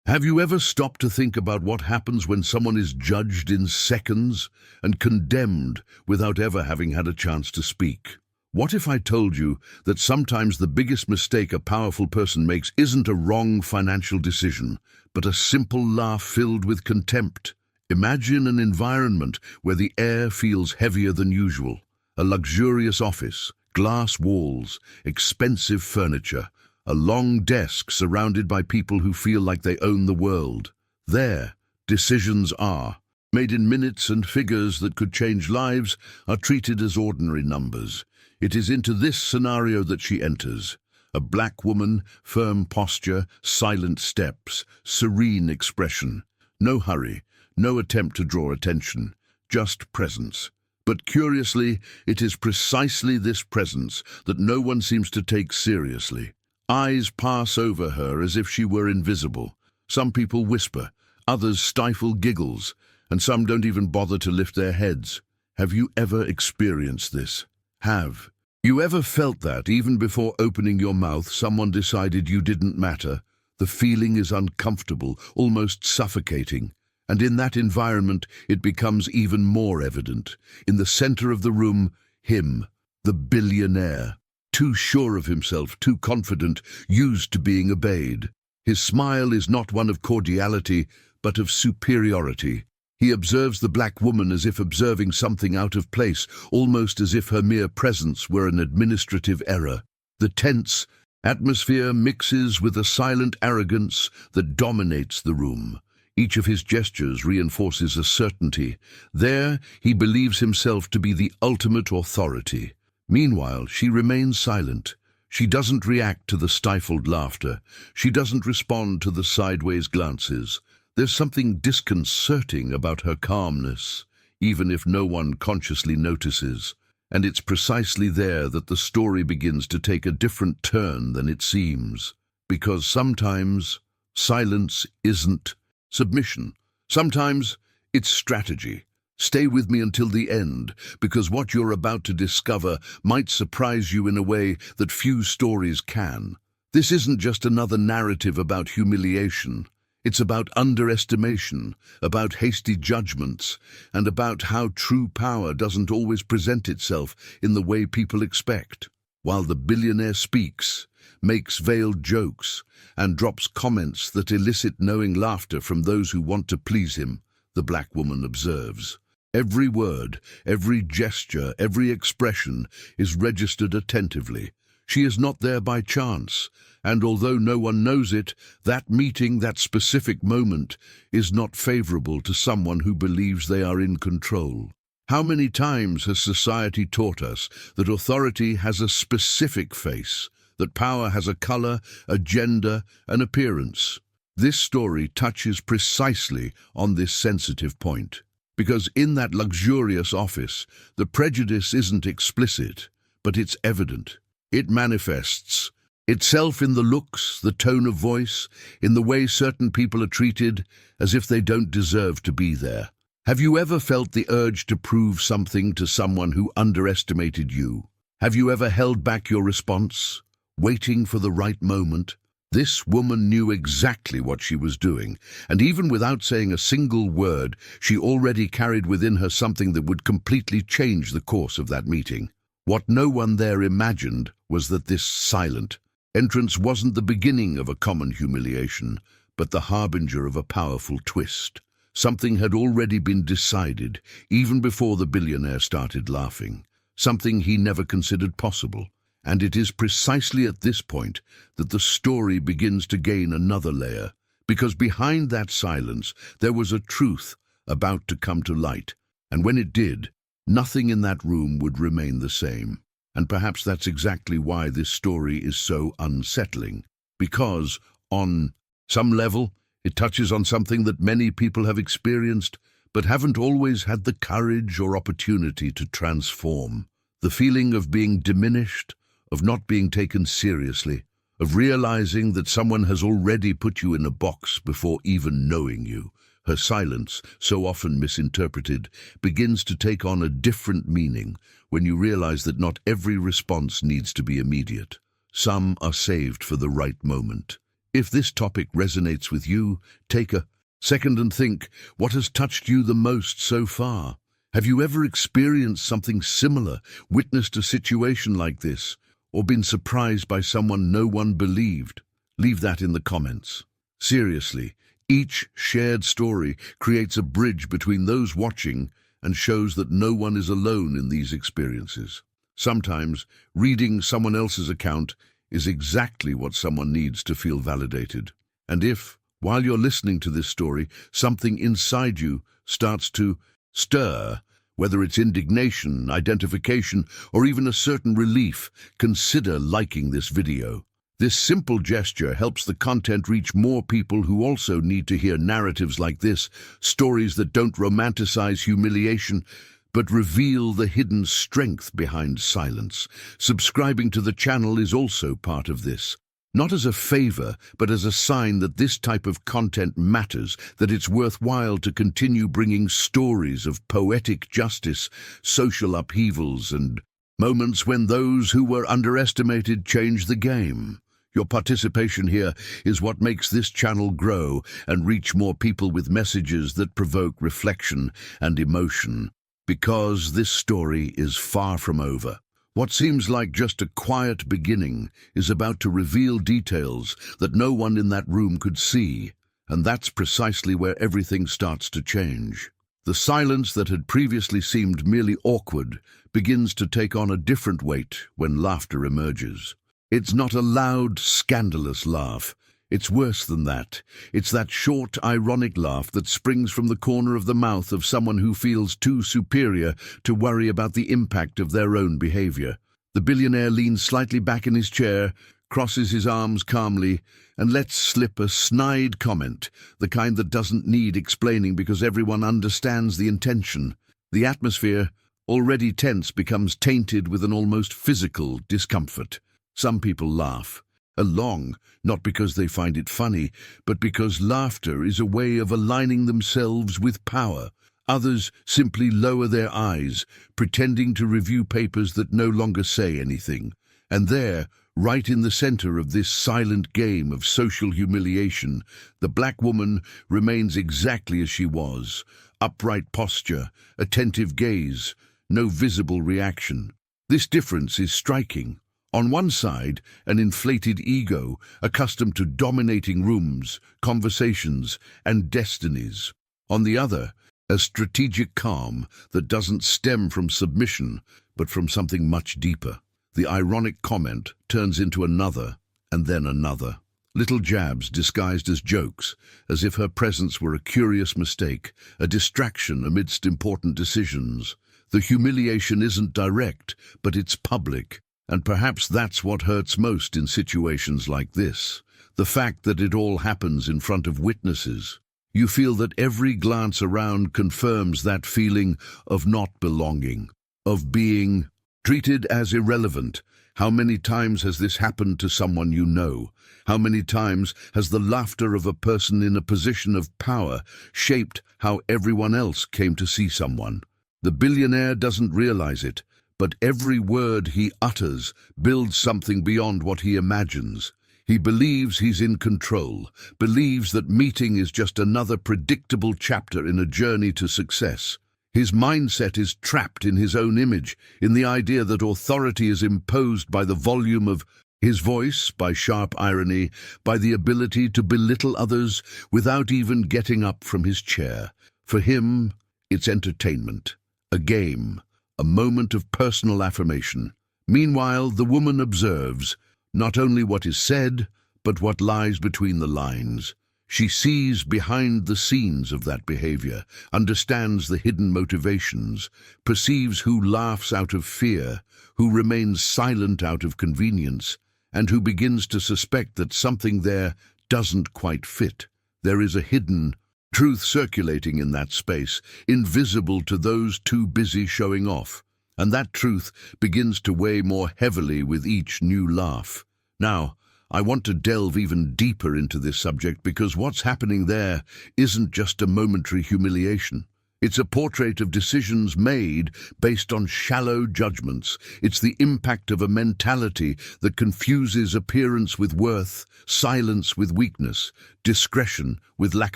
Have you ever stopped to think about what happens when someone is judged in seconds and condemned without ever having had a chance to speak? What if I told you that sometimes the biggest mistake a powerful person makes isn't a wrong financial decision, but a simple laugh filled with contempt? Imagine an environment where the air feels heavier than usual. A luxurious office, glass walls, expensive furniture, a long desk surrounded by people who feel like they own the world. There, decisions are made in minutes, and figures that could change lives are treated as ordinary numbers. It is into this scenario that she enters. A black woman, firm posture, silent steps, serene expression. No hurry, no attempt to draw attention, just presence. But curiously, it is precisely this presence that no one seems to take seriously. Eyes pass over her as if she were invisible. Some people whisper, others stifle giggles, and some don't even bother to lift their heads. Have you ever experienced this? Have you ever felt that even before opening your mouth, someone decided you didn't matter? The feeling is uncomfortable, almost suffocating. And in that environment, it becomes even more evident. In the center of the room, him, the billionaire. Too sure of himself, too confident, used to being obeyed. His smile is not one of cordiality, but of superiority. He observes the black woman as if observing something out of place, almost as if her mere presence were an administrative error. The tense atmosphere mixes with a silent arrogance that dominates the room. Each of his gestures reinforces a certainty. There, he believes himself to be the ultimate authority. Meanwhile, she remains silent. She doesn't react to the stifled laughter. She doesn't respond to the sideways glances. There's something disconcerting about her calmness, even if no one consciously notices. And it's precisely there that the story begins to take a different turn than it seems. Because sometimes silence isn't submission. Sometimes it's strategy. Stay with me until the end, because what you're about to discover might surprise you in a way that few stories can. This isn't just another narrative about humiliation. It's about underestimation, about hasty judgments, and about how true power doesn't always present itself in the way people expect. While the billionaire speaks, makes veiled jokes, and drops comments that elicit knowing laughter from those who want to please him, the black woman observes. Every word, every gesture, every expression is registered attentively. She is not there by chance, and although no one knows it, that meeting, that specific moment, is not favorable to someone who believes they are in control. How many times has society taught us that authority has a specific face, that power has a color, a gender, an appearance? This story touches precisely on this sensitive point. Because in that luxurious office, the prejudice isn't explicit, but it's evident. It manifests itself in the looks, the tone of voice, in the way certain people are treated as if they don't deserve to be there. Have you ever felt the urge to prove something to someone who underestimated you? Have you ever held back your response, waiting for the right moment? This woman knew exactly what she was doing, and even without saying a single word, she already carried within her something that would completely change the course of that meeting. What no one there imagined was that this silent entrance wasn't the beginning of a common humiliation, but the harbinger of a powerful twist. Something had already been decided, even before the billionaire started laughing, something he never considered possible. And it is precisely at this point that the story begins to gain another layer, because behind that silence there was a truth about to come to light, and when it did, nothing in that room would remain the same. And perhaps that's exactly why this story is so unsettling, because, on some level, it touches on something that many people have experienced, but haven't always had the courage or opportunity to transform. The feeling of being diminished, of not being taken seriously, of realizing that someone has already put you in a box before even knowing you. Her silence, so often misinterpreted, begins to take on a different meaning when you realize that not every response needs to be immediate. Some are saved for the right moment. If this topic resonates with you, take a second and think, what has touched you the most so far? Have you ever experienced something similar, witnessed a situation like this, or been surprised by someone no one believed? Leave that in the comments. Seriously, each shared story creates a bridge between those watching and shows that no one is alone in these experiences. Sometimes, reading someone else's account is exactly what someone needs to feel validated. And if, while you're listening to this story, something inside you starts to stir, whether it's indignation, identification, or even a certain relief, consider liking this video. This simple gesture helps the content reach more people who also need to hear narratives like this, stories that don't romanticize humiliation, but reveal the hidden strength behind silence. Subscribing to the channel is also part of this. Not as a favor, but as a sign that this type of content matters, that it's worthwhile to continue bringing stories of poetic justice, social upheavals, and moments when those who were underestimated changed the game. Your participation here is what makes this channel grow and reach more people with messages that provoke reflection and emotion. Because this story is far from over. What seems like just a quiet beginning is about to reveal details that no one in that room could see, and that's precisely where everything starts to change. The silence that had previously seemed merely awkward begins to take on a different weight when laughter emerges. It's not a loud, scandalous laugh. It's worse than that. It's that short, ironic laugh that springs from the corner of the mouth of someone who feels too superior to worry about the impact of their own behavior. The billionaire leans slightly back in his chair, crosses his arms calmly, and lets slip a snide comment, the kind that doesn't need explaining because everyone understands the intention. The atmosphere, already tense, becomes tainted with an almost physical discomfort. Some people laugh. Along, not because they find it funny, but because laughter is a way of aligning themselves with power. Others simply lower their eyes, pretending to review papers that no longer say anything. And there, right in the center of this silent game of social humiliation, the black woman remains exactly as she was. Upright posture, attentive gaze, no visible reaction. This difference is striking. On one side, an inflated ego, accustomed to dominating rooms, conversations, and destinies. On the other, a strategic calm that doesn't stem from submission, but from something much deeper. The ironic comment turns into another, and then another. Little jabs disguised as jokes, as if her presence were a curious mistake, a distraction amidst important decisions. The humiliation isn't direct, but it's public. And perhaps that's what hurts most in situations like this, the fact that it all happens in front of witnesses. You feel that every glance around confirms that feeling of not belonging, of being treated as irrelevant. How many times has this happened to someone you know? How many times has the laughter of a person in a position of power shaped how everyone else came to see someone? The billionaire doesn't realize it, but every word he utters builds something beyond what he imagines. He believes he's in control, believes that meeting is just another predictable chapter in a journey to success. His mindset is trapped in his own image, in the idea that authority is imposed by the volume of his voice, by sharp irony, by the ability to belittle others without even getting up from his chair. For him, it's entertainment, a game, a moment of personal affirmation. Meanwhile, the woman observes not only what is said, but what lies between the lines. She sees behind the scenes of that behavior, understands the hidden motivations, perceives who laughs out of fear, who remains silent out of convenience, and who begins to suspect that something there doesn't quite fit. There is a hidden truth circulating in that space, invisible to those too busy showing off. And that truth begins to weigh more heavily with each new laugh. Now, I want to delve even deeper into this subject because what's happening there isn't just a momentary humiliation. It's a portrait of decisions made based on shallow judgments. It's the impact of a mentality that confuses appearance with worth, silence with weakness, discretion with lack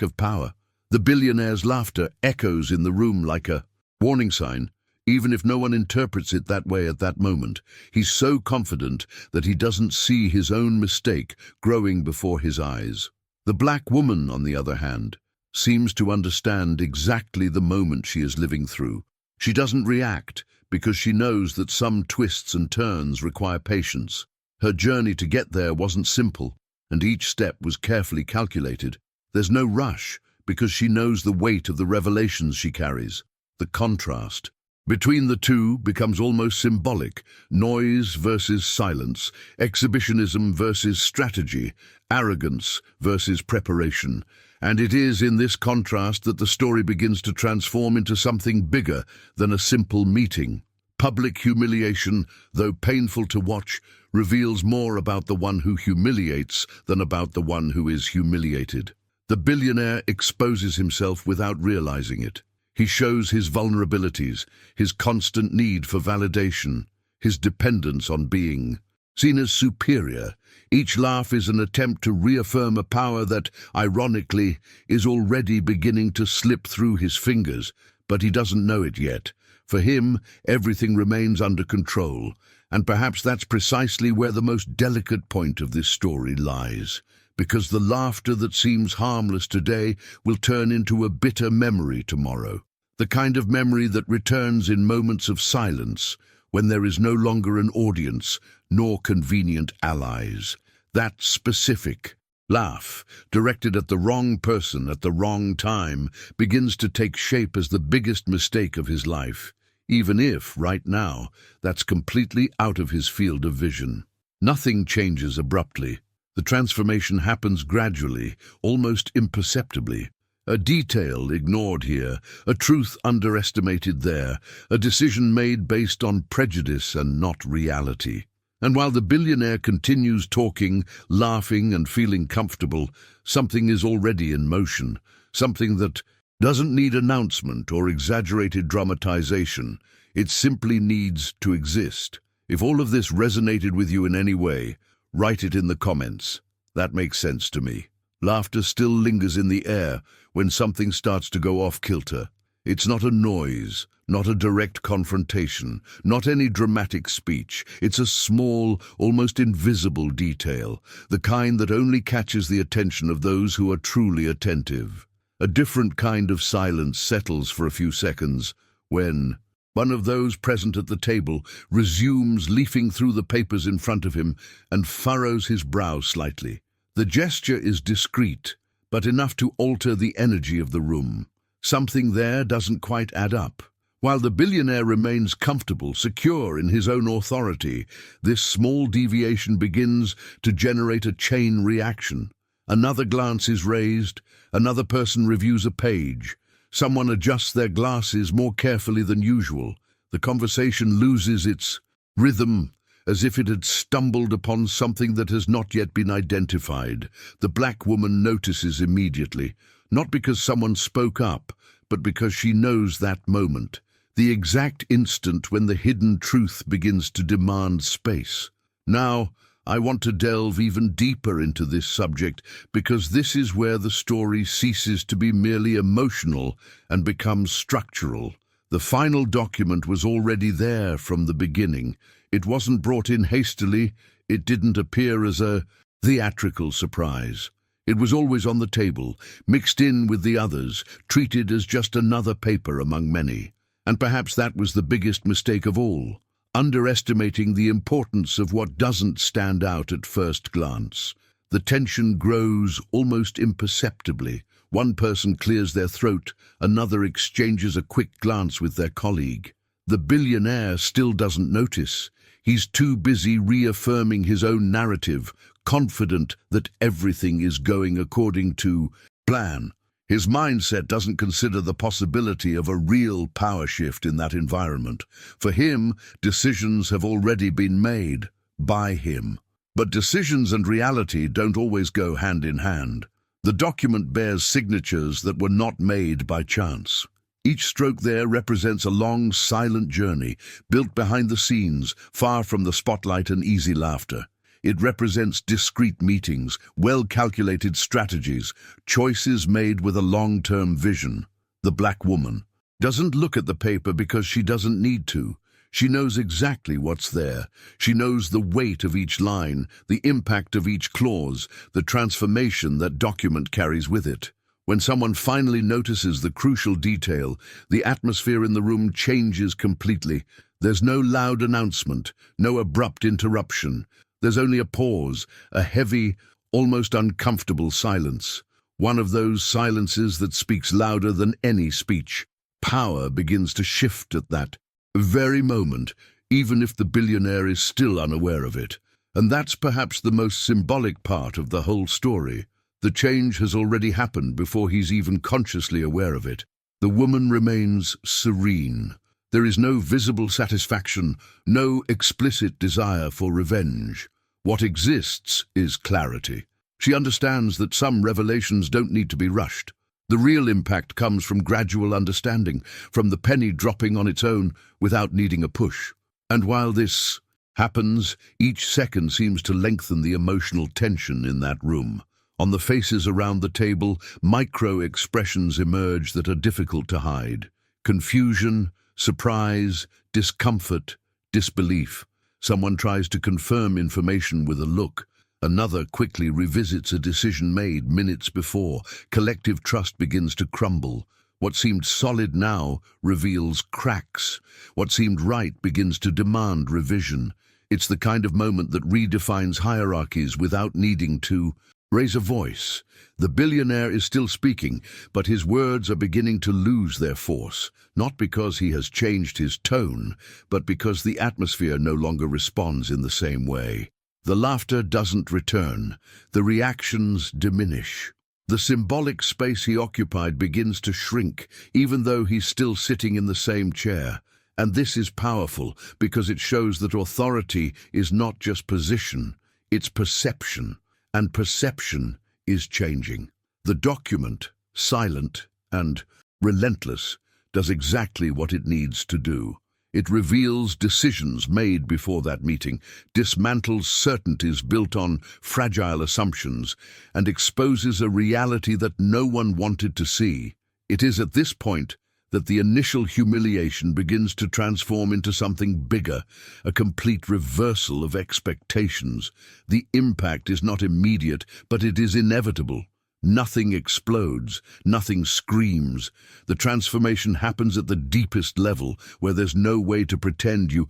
of power. The billionaire's laughter echoes in the room like a warning sign, even if no one interprets it that way at that moment. He's so confident that he doesn't see his own mistake growing before his eyes. The black woman, on the other hand, seems to understand exactly the moment she is living through. She doesn't react because she knows that some twists and turns require patience. Her journey to get there wasn't simple, and each step was carefully calculated. There's no rush because she knows the weight of the revelations she carries. The contrast between the two becomes almost symbolic. Noise versus silence, exhibitionism versus strategy, arrogance versus preparation. And it is in this contrast that the story begins to transform into something bigger than a simple meeting. Public humiliation, though painful to watch, reveals more about the one who humiliates than about the one who is humiliated. The billionaire exposes himself without realizing it. He shows his vulnerabilities, his constant need for validation, his dependence on being seen as superior. Each laugh is an attempt to reaffirm a power that, ironically, is already beginning to slip through his fingers, but he doesn't know it yet. For him, everything remains under control, and perhaps that's precisely where the most delicate point of this story lies. Because the laughter that seems harmless today will turn into a bitter memory tomorrow. The kind of memory that returns in moments of silence, when there is no longer an audience, nor convenient allies. That specific laugh, directed at the wrong person at the wrong time, begins to take shape as the biggest mistake of his life, even if, right now, that's completely out of his field of vision. Nothing changes abruptly. The transformation happens gradually, almost imperceptibly. A detail ignored here, a truth underestimated there, a decision made based on prejudice and not reality. And while the billionaire continues talking, laughing and feeling comfortable, something is already in motion, something that doesn't need announcement or exaggerated dramatization. It simply needs to exist. If all of this resonated with you in any way, write it in the comments. That makes sense to me. Laughter still lingers in the air when something starts to go off kilter. It's not a noise, not a direct confrontation, not any dramatic speech. It's a small, almost invisible detail, the kind that only catches the attention of those who are truly attentive. A different kind of silence settles for a few seconds when one of those present at the table resumes leafing through the papers in front of him and furrows his brow slightly. The gesture is discreet, but enough to alter the energy of the room. Something there doesn't quite add up. While the billionaire remains comfortable, secure in his own authority, this small deviation begins to generate a chain reaction. Another glance is raised, another person reviews a page. Someone adjusts their glasses more carefully than usual. The conversation loses its rhythm, as if it had stumbled upon something that has not yet been identified. The black woman notices immediately, not because someone spoke up, but because she knows that moment, the exact instant when the hidden truth begins to demand space. Now, I want to delve even deeper into this subject because this is where the story ceases to be merely emotional and becomes structural. The final document was already there from the beginning. It wasn't brought in hastily. It didn't appear as a theatrical surprise. It was always on the table, mixed in with the others, treated as just another paper among many. And perhaps that was the biggest mistake of all, underestimating the importance of what doesn't stand out at first glance. The tension grows almost imperceptibly. One person clears their throat, another exchanges a quick glance with their colleague. The billionaire still doesn't notice. He's too busy reaffirming his own narrative, confident that everything is going according to plan. His mindset doesn't consider the possibility of a real power shift in that environment. For him, decisions have already been made by him. But decisions and reality don't always go hand in hand. The document bears signatures that were not made by chance. Each stroke there represents a long, silent journey, built behind the scenes, far from the spotlight and easy laughter. It represents discreet meetings, well-calculated strategies, choices made with a long-term vision. The black woman doesn't look at the paper because she doesn't need to. She knows exactly what's there. She knows the weight of each line, the impact of each clause, the transformation that document carries with it. When someone finally notices the crucial detail, the atmosphere in the room changes completely. There's no loud announcement, no abrupt interruption. There's only a pause, a heavy, almost uncomfortable silence. One of those silences that speaks louder than any speech. Power begins to shift at that very moment, even if the billionaire is still unaware of it. And that's perhaps the most symbolic part of the whole story. The change has already happened before he's even consciously aware of it. The woman remains serene. There is no visible satisfaction, no explicit desire for revenge. What exists is clarity. She understands that some revelations don't need to be rushed. The real impact comes from gradual understanding, from the penny dropping on its own without needing a push. And while this happens, each second seems to lengthen the emotional tension in that room. On the faces around the table, micro-expressions emerge that are difficult to hide. Confusion, surprise, discomfort, disbelief. Someone tries to confirm information with a look. Another quickly revisits a decision made minutes before. Collective trust begins to crumble. What seemed solid now reveals cracks. What seemed right begins to demand revision. It's the kind of moment that redefines hierarchies without needing to raise a voice. The billionaire is still speaking, but his words are beginning to lose their force, not because he has changed his tone, but because the atmosphere no longer responds in the same way. The laughter doesn't return. The reactions diminish. The symbolic space he occupied begins to shrink, even though he's still sitting in the same chair. And this is powerful because it shows that authority is not just position, it's perception. And perception is changing. The document, silent and relentless, does exactly what it needs to do. It reveals decisions made before that meeting, dismantles certainties built on fragile assumptions, and exposes a reality that no one wanted to see. It is at this point that the initial humiliation begins to transform into something bigger, a complete reversal of expectations. The impact is not immediate, but it is inevitable. Nothing explodes, nothing screams. The transformation happens at the deepest level, where there's no way to pretend you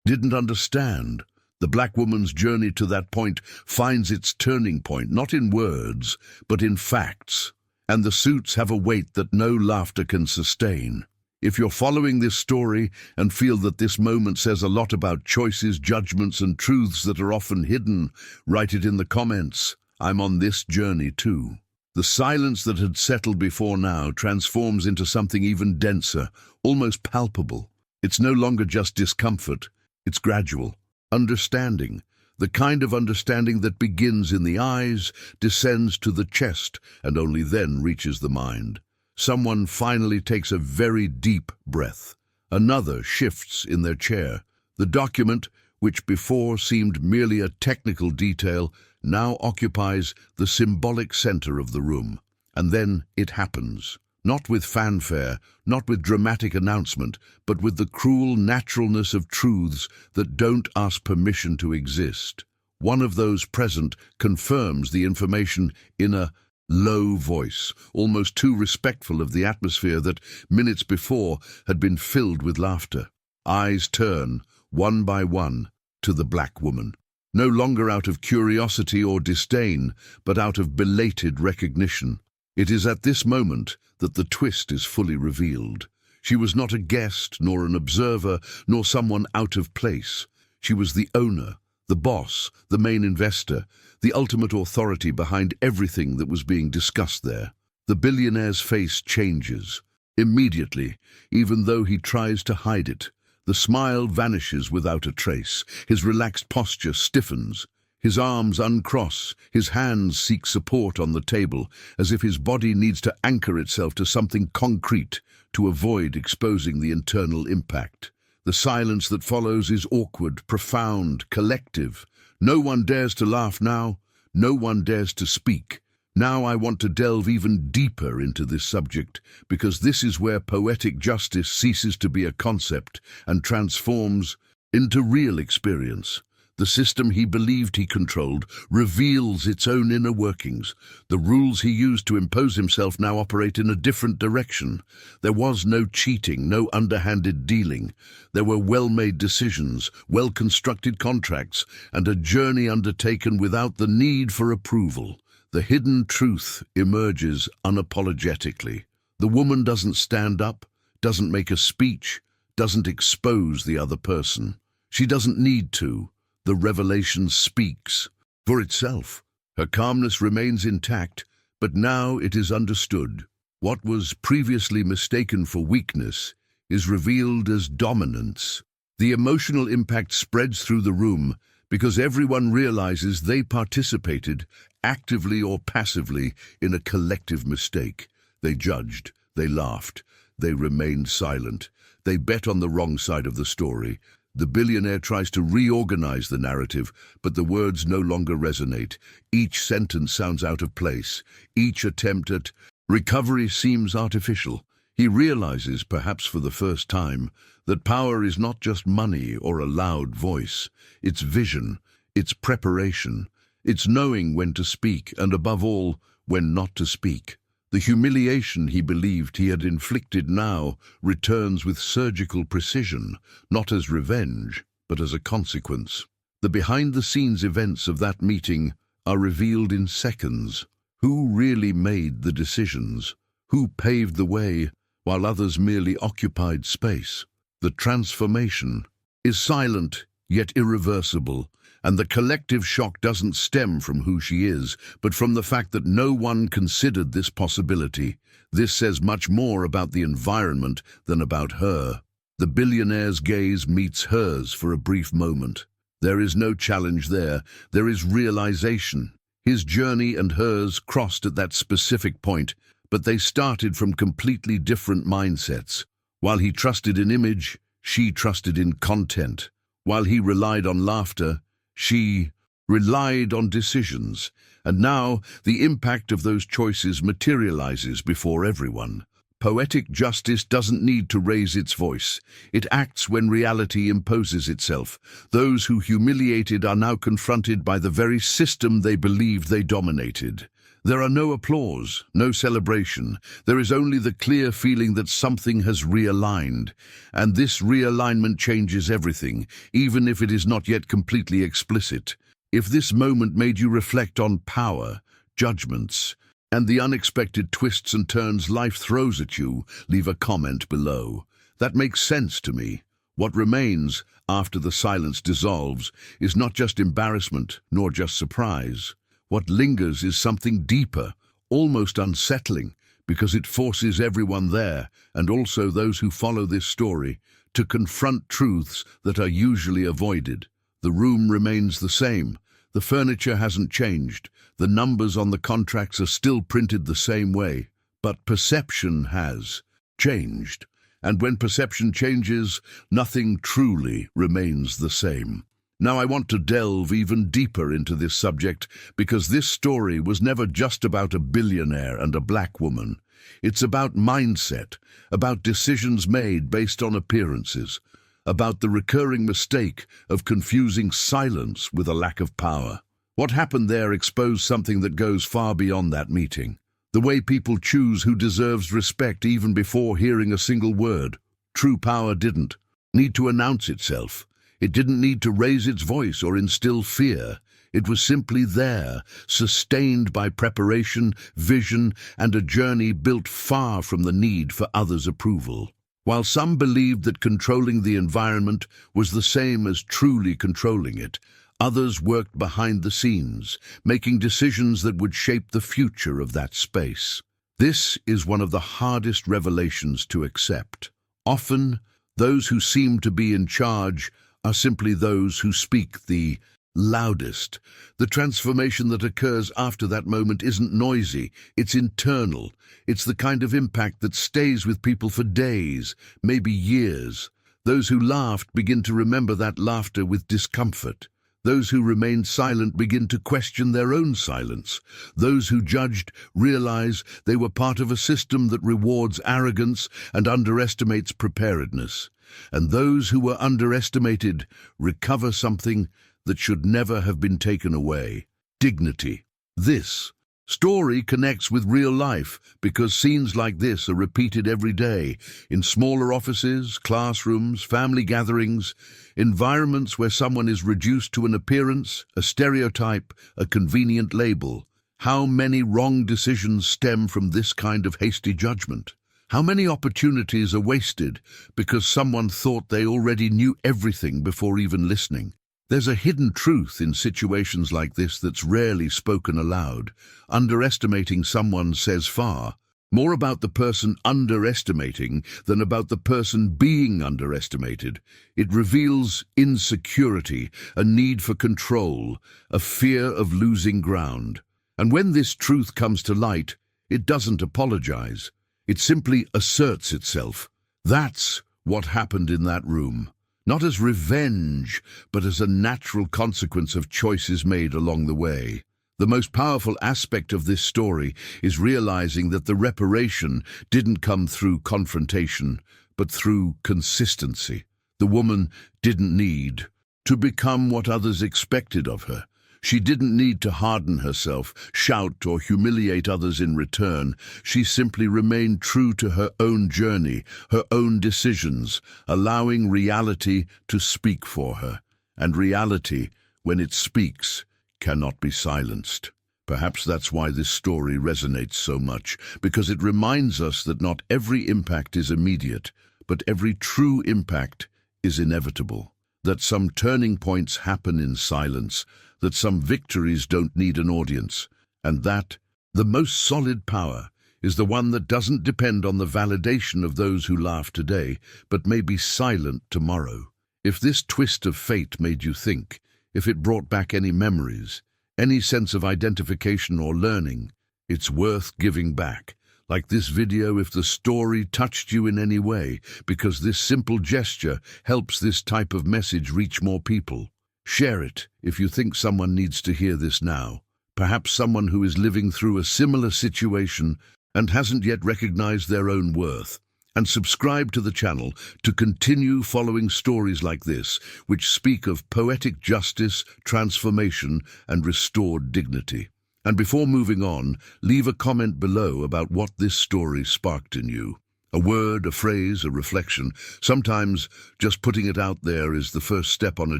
didn't understand. The black woman's journey to that point finds its turning point, not in words, but in facts. And the suits have a weight that no laughter can sustain. If you're following this story and feel that this moment says a lot about choices, judgments, and truths that are often hidden, write it in the comments. I'm on this journey too. The silence that had settled before now transforms into something even denser, almost palpable. It's no longer just discomfort, it's gradual. Understanding. The kind of understanding that begins in the eyes, descends to the chest, and only then reaches the mind. Someone finally takes a very deep breath. Another shifts in their chair. The document, which before seemed merely a technical detail, now occupies the symbolic center of the room. And then it happens. Not with fanfare, not with dramatic announcement, but with the cruel naturalness of truths that don't ask permission to exist. One of those present confirms the information in a low voice, almost too respectful of the atmosphere that, minutes before, had been filled with laughter. Eyes turn, one by one, to the black woman. No longer out of curiosity or disdain, but out of belated recognition. It is at this moment that the twist is fully revealed. She was not a guest, nor an observer, nor someone out of place. She was the owner, the boss, the main investor, the ultimate authority behind everything that was being discussed there. The billionaire's face changes. Immediately, even though he tries to hide it, the smile vanishes without a trace. His relaxed posture stiffens. His arms uncross, his hands seek support on the table, as if his body needs to anchor itself to something concrete to avoid exposing the internal impact. The silence that follows is awkward, profound, collective. No one dares to laugh now. No one dares to speak. Now I want to delve even deeper into this subject, because this is where poetic justice ceases to be a concept and transforms into real experience. The system he believed he controlled reveals its own inner workings. The rules he used to impose himself now operate in a different direction. There was no cheating, no underhanded dealing. There were well-made decisions, well-constructed contracts, and a journey undertaken without the need for approval. The hidden truth emerges unapologetically. The woman doesn't stand up, doesn't make a speech, doesn't expose the other person. She doesn't need to. The revelation speaks for itself. Her calmness remains intact, but now it is understood. What was previously mistaken for weakness is revealed as dominance. The emotional impact spreads through the room because everyone realizes they participated, actively or passively, in a collective mistake. They judged, they laughed, they remained silent. They bet on the wrong side of the story. The billionaire tries to reorganize the narrative, but the words no longer resonate. Each sentence sounds out of place. Each attempt at recovery seems artificial. He realizes, perhaps for the first time, that power is not just money or a loud voice. It's vision, it's preparation, it's knowing when to speak, and above all, when not to speak. The humiliation he believed he had inflicted now returns with surgical precision, not as revenge, but as a consequence. The behind-the-scenes events of that meeting are revealed in seconds. Who really made the decisions? Who paved the way, while others merely occupied space? The transformation is silent, yet irreversible, and the collective shock doesn't stem from who she is, but from the fact that no one considered this possibility. This says much more about the environment than about her. The billionaire's gaze meets hers for a brief moment. There is no challenge there. There is realization. His journey and hers crossed at that specific point, but they started from completely different mindsets. While he trusted in image, she trusted in content. While he relied on laughter, she relied on decisions, and now the impact of those choices materializes before everyone. Poetic justice doesn't need to raise its voice. It acts when reality imposes itself. Those who humiliated are now confronted by the very system they believed they dominated. There are no applause, no celebration. There is only the clear feeling that something has realigned. And this realignment changes everything, even if it is not yet completely explicit. If this moment made you reflect on power, judgments, and the unexpected twists and turns life throws at you, leave a comment below. That makes sense to me. What remains, after the silence dissolves, is not just embarrassment, nor just surprise. What lingers is something deeper, almost unsettling, because it forces everyone there, and also those who follow this story, to confront truths that are usually avoided. The room remains the same. The furniture hasn't changed. The numbers on the contracts are still printed the same way. But perception has changed. And when perception changes, nothing truly remains the same. Now I want to delve even deeper into this subject because this story was never just about a billionaire and a black woman. It's about mindset, about decisions made based on appearances, about the recurring mistake of confusing silence with a lack of power. What happened there exposed something that goes far beyond that meeting. The way people choose who deserves respect even before hearing a single word. True power didn't need to announce itself. It didn't need to raise its voice or instill fear. It was simply there, sustained by preparation, vision, and a journey built far from the need for others' approval. While some believed that controlling the environment was the same as truly controlling it, others worked behind the scenes, making decisions that would shape the future of that space. This is one of the hardest revelations to accept. Often, those who seem to be in charge are simply those who speak the loudest. The transformation that occurs after that moment isn't noisy, it's internal. It's the kind of impact that stays with people for days, maybe years. Those who laughed begin to remember that laughter with discomfort. Those who remained silent begin to question their own silence. Those who judged realize they were part of a system that rewards arrogance and underestimates preparedness. And those who were underestimated recover something that should never have been taken away: dignity. This story connects with real life because scenes like this are repeated every day in smaller offices, classrooms, family gatherings, environments where someone is reduced to an appearance, a stereotype, a convenient label. How many wrong decisions stem from this kind of hasty judgment? How many opportunities are wasted because someone thought they already knew everything before even listening? There's a hidden truth in situations like this that's rarely spoken aloud. Underestimating someone says far more about the person underestimating than about the person being underestimated. It reveals insecurity, a need for control, a fear of losing ground. And when this truth comes to light, it doesn't apologize. It simply asserts itself. That's what happened in that room. Not as revenge, but as a natural consequence of choices made along the way. The most powerful aspect of this story is realizing that the reparation didn't come through confrontation, but through consistency. The woman didn't need to become what others expected of her. She didn't need to harden herself, shout, or humiliate others in return. She simply remained true to her own journey, her own decisions, allowing reality to speak for her. And reality, when it speaks, cannot be silenced. Perhaps that's why this story resonates so much, because it reminds us that not every impact is immediate, but every true impact is inevitable. That some turning points happen in silence, that some victories don't need an audience, and that the most solid power is the one that doesn't depend on the validation of those who laugh today, but may be silent tomorrow. If this twist of fate made you think, if it brought back any memories, any sense of identification or learning, it's worth giving back. Like this video, if the story touched you in any way, because this simple gesture helps this type of message reach more people. Share it if you think someone needs to hear this now. Perhaps someone who is living through a similar situation and hasn't yet recognized their own worth. And subscribe to the channel to continue following stories like this, which speak of poetic justice, transformation, and restored dignity. And before moving on, leave a comment below about what this story sparked in you. A word, a phrase, a reflection. Sometimes just putting it out there is the first step on a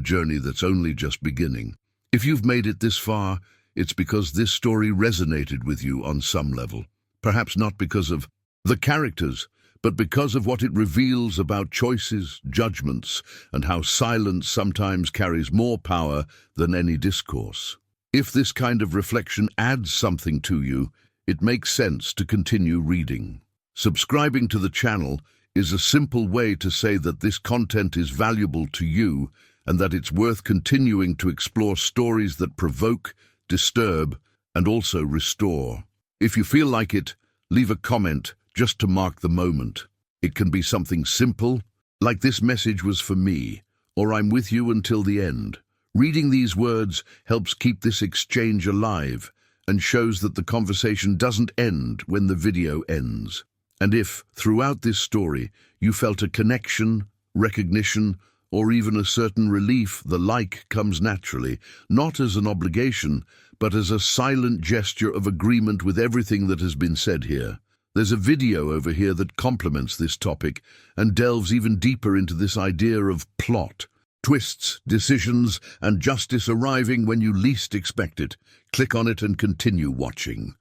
journey that's only just beginning. If you've made it this far, it's because this story resonated with you on some level. Perhaps not because of the characters, but because of what it reveals about choices, judgments, and how silence sometimes carries more power than any discourse. If this kind of reflection adds something to you, it makes sense to continue reading. Subscribing to the channel is a simple way to say that this content is valuable to you and that it's worth continuing to explore stories that provoke, disturb, and also restore. If you feel like it, leave a comment just to mark the moment. It can be something simple, like "This message was for me," or "I'm with you until the end." Reading these words helps keep this exchange alive and shows that the conversation doesn't end when the video ends. And if, throughout this story, you felt a connection, recognition, or even a certain relief, the like comes naturally, not as an obligation, but as a silent gesture of agreement with everything that has been said here. There's a video over here that complements this topic and delves even deeper into this idea of plot, twists, decisions, and justice arriving when you least expect it. Click on it and continue watching.